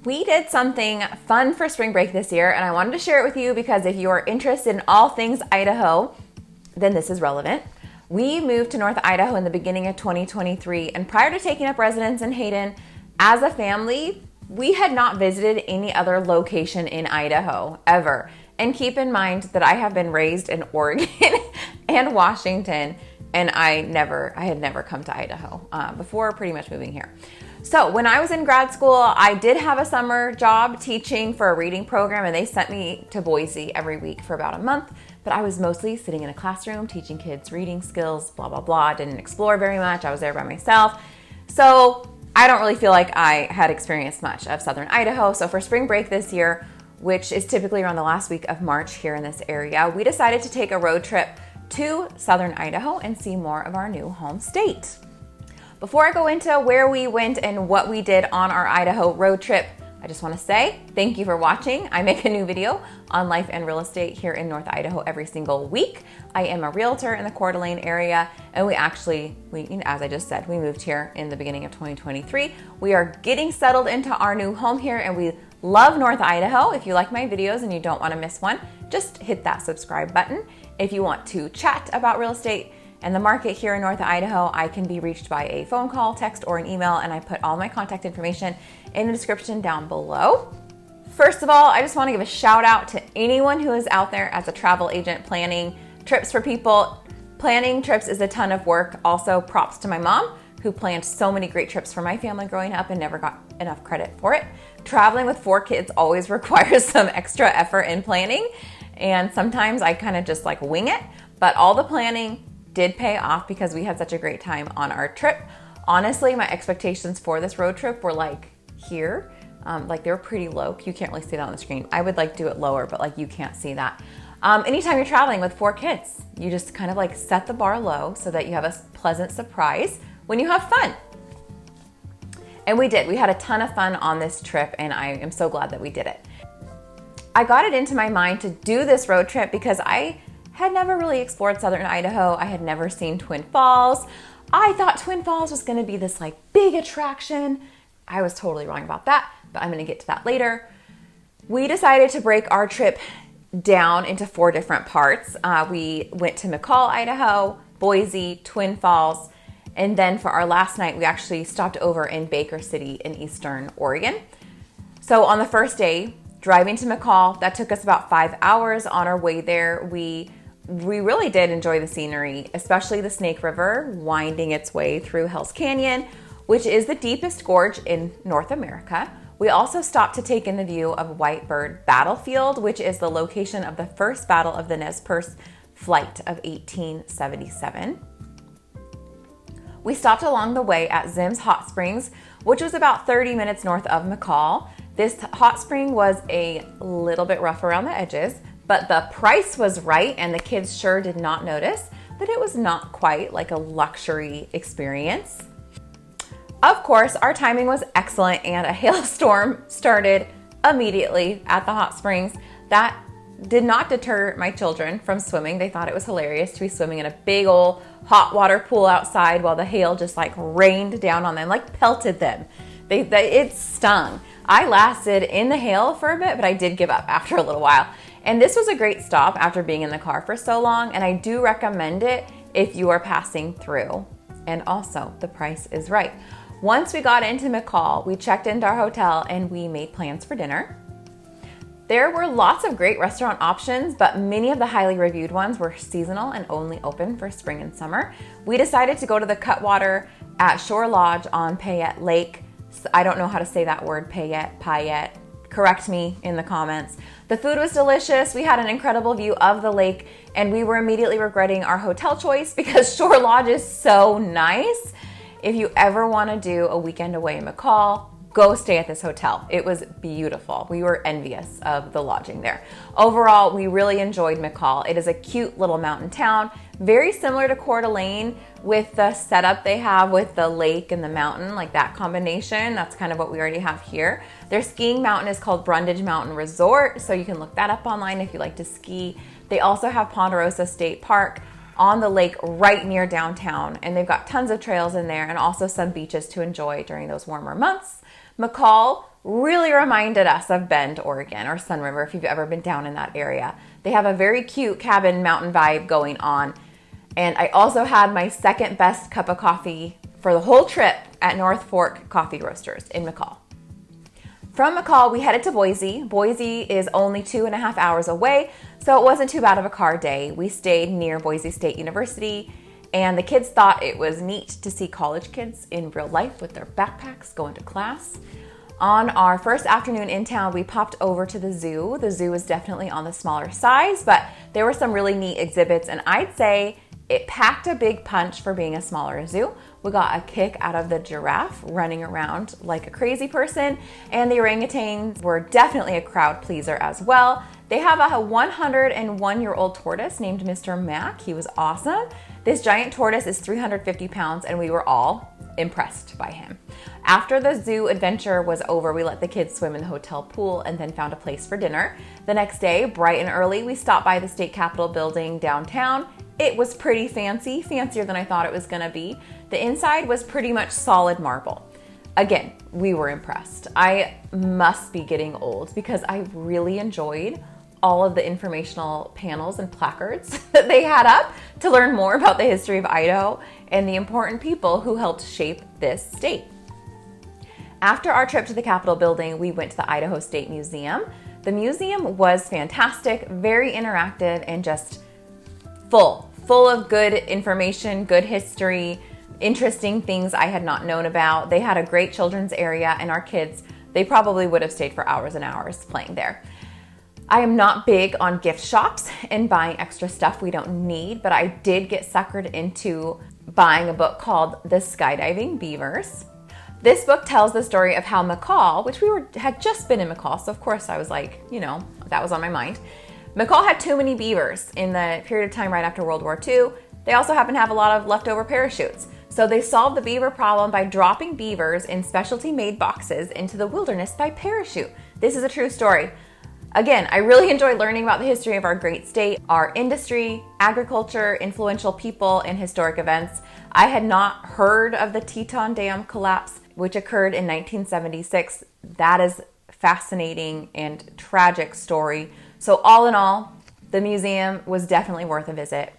We did something fun for spring break this year, and I wanted to share it with you because if you are interested in all things Idaho, then this is relevant. We moved to North Idaho in the beginning of 2023, and prior to taking up residence in Hayden, as a family, we had not visited any other location in Idaho ever. And keep in mind that I have been raised in Oregon and Washington, and I had never come to Idaho before pretty much moving here. So when I was in grad school, I did have a summer job teaching for a reading program, and they sent me to Boise every week for about a month. But I was mostly sitting in a classroom teaching kids reading skills, blah, blah, blah. Didn't explore very much. I was there by myself. So I don't really feel like I had experienced much of Southern Idaho. So for spring break this year, which is typically around the last week of March here in this area, we decided to take a road trip to Southern Idaho and see more of our new home state. Before I go into where we went and what we did on our Idaho road trip, I just want to say thank you for watching. I make a new video on life and real estate here in North Idaho every single week. I am a realtor in the Coeur d'Alene area, and we as I just said, we moved here in the beginning of 2023. We are getting settled into our new home here, and we love North Idaho. If you like my videos and you don't want to miss one, just hit that subscribe button. If you want to chat about real estate and the market here in North Idaho, I can be reached by a phone call, text, or an email, and I put all my contact information in the description down below. First of all, I just want to give a shout out to anyone who is out there as a travel agent planning trips for people. Planning trips is a ton of work. Also, props to my mom, who planned so many great trips for my family growing up and never got enough credit for it. Traveling with 4 kids always requires some extra effort in planning, and sometimes I kind of just like wing it, but all the planning did pay off because we had such a great time on our trip. Honestly, my expectations for this road trip were like here, like they were pretty low. You can't really see that on the screen. I would like do it lower, but like you can't see that. Anytime you're traveling with 4 kids, you just kind of like set the bar low so that you have a pleasant surprise when you have fun. And we did. We had a ton of fun on this trip, and I am so glad that we did it. I got it into my mind to do this road trip because I had never really explored Southern Idaho. I had never seen Twin Falls. I thought Twin Falls was going to be this like big attraction. I was totally wrong about that, but I'm going to get to that later. We decided to break our trip down into 4 different parts. We went to McCall, Idaho, Boise, Twin Falls, and then for our last night, we actually stopped over in Baker City in Eastern Oregon. So on the first day, driving to McCall, that took us about 5 hours. On our way there, we really did enjoy the scenery, especially the Snake River winding its way through Hell's Canyon, which is the deepest gorge in North America. We also stopped to take in the view of White Bird Battlefield, which is the location of the first battle of the Nez Perce flight of 1877. We stopped along the way at 𝐦𝐨𝐫𝐞 Hot Springs, which was about 30 minutes north of McCall. This hot spring was a little bit rough around the edges, but the price was right, and the kids sure did not notice that it was not quite like a luxury experience. Of course, our timing was excellent, and a hailstorm started immediately at the hot springs. That did not deter my children from swimming. They thought it was hilarious to be swimming in a big old hot water pool outside while the hail just like rained down on them, like pelted them. It stung. I lasted in the hail for a bit, but I did give up after a little while. And this was a great stop after being in the car for so long, and I do recommend it if you are passing through. And also, the price is right. Once we got into McCall, we checked into our hotel and we made plans for dinner. There were lots of great restaurant options, but many of the highly reviewed ones were seasonal and only open for spring and summer. We decided to go to the Cutwater at Shore Lodge on Payette Lake. I don't know how to say that word, Payette. Correct me in the comments. The food was delicious. We had an incredible view of the lake, and we were immediately regretting our hotel choice because Shore Lodge is so nice. If you ever want to do a weekend away in McCall, go stay at this hotel. It was beautiful. We were envious of the lodging there. Overall, we really enjoyed McCall. It is a cute little mountain town, very similar to Coeur d'Alene with the setup they have with the lake and the mountain, like that combination. That's kind of what we already have here. Their skiing mountain is called Brundage Mountain Resort, so you can look that up online if you like to ski. They also have Ponderosa State Park on the lake right near downtown, and they've got tons of trails in there and also some beaches to enjoy during those warmer months. McCall really reminded us of Bend, Oregon, or Sun River if you've ever been down in that area. They have a very cute cabin mountain vibe going on. And I also had my second best cup of coffee for the whole trip at North Fork Coffee Roasters in McCall. From McCall, we headed to Boise. Boise is only 2.5 hours away, so it wasn't too bad of a car day. We stayed near Boise State University, and the kids thought it was neat to see college kids in real life with their backpacks going to class. On our first afternoon in town, we popped over to the zoo. The zoo is definitely on the smaller size, but there were some really neat exhibits, and I'd say it packed a big punch for being a smaller zoo. We got a kick out of the giraffe running around like a crazy person, and the orangutans were definitely a crowd pleaser as well. They have a 101-year-old tortoise named Mr. Mac. He was awesome. This giant tortoise is 350 pounds, and we were all impressed by him. After the zoo adventure was over, we let the kids swim in the hotel pool and then found a place for dinner. The next day, bright and early, we stopped by the state capitol building downtown. It was pretty fancy, fancier than I thought it was gonna be. The inside was pretty much solid marble. Again, we were impressed. I must be getting old because I really enjoyed all of the informational panels and placards that they had up to learn more about the history of Idaho and the important people who helped shape this state. After our trip to the Capitol building, we went to the Idaho State Museum. The museum was fantastic, very interactive, and just full of good information, good history, interesting things I had not known about. They had a great children's area, and our kids, they probably would have stayed for hours and hours playing there. I am not big on gift shops and buying extra stuff we don't need, but I did get suckered into buying a book called The Skydiving Beavers. This book tells the story of how McCall, which had just been in McCall, so of course I was like, that was on my mind. McCall had too many beavers in the period of time right after World War II. They also happen to have a lot of leftover parachutes. So they solved the beaver problem by dropping beavers in specialty made boxes into the wilderness by parachute. This is a true story. Again, I really enjoy learning about the history of our great state, our industry, agriculture, influential people, and historic events. I had not heard of the Teton Dam collapse, which occurred in 1976. That is fascinating and tragic story. So all in all, the museum was definitely worth a visit.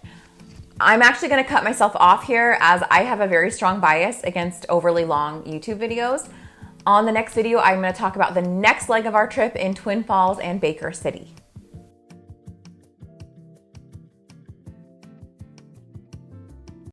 I'm actually going to cut myself off here as I have a very strong bias against overly long YouTube videos. On the next video, I'm going to talk about the next leg of our trip in Twin Falls and Baker City.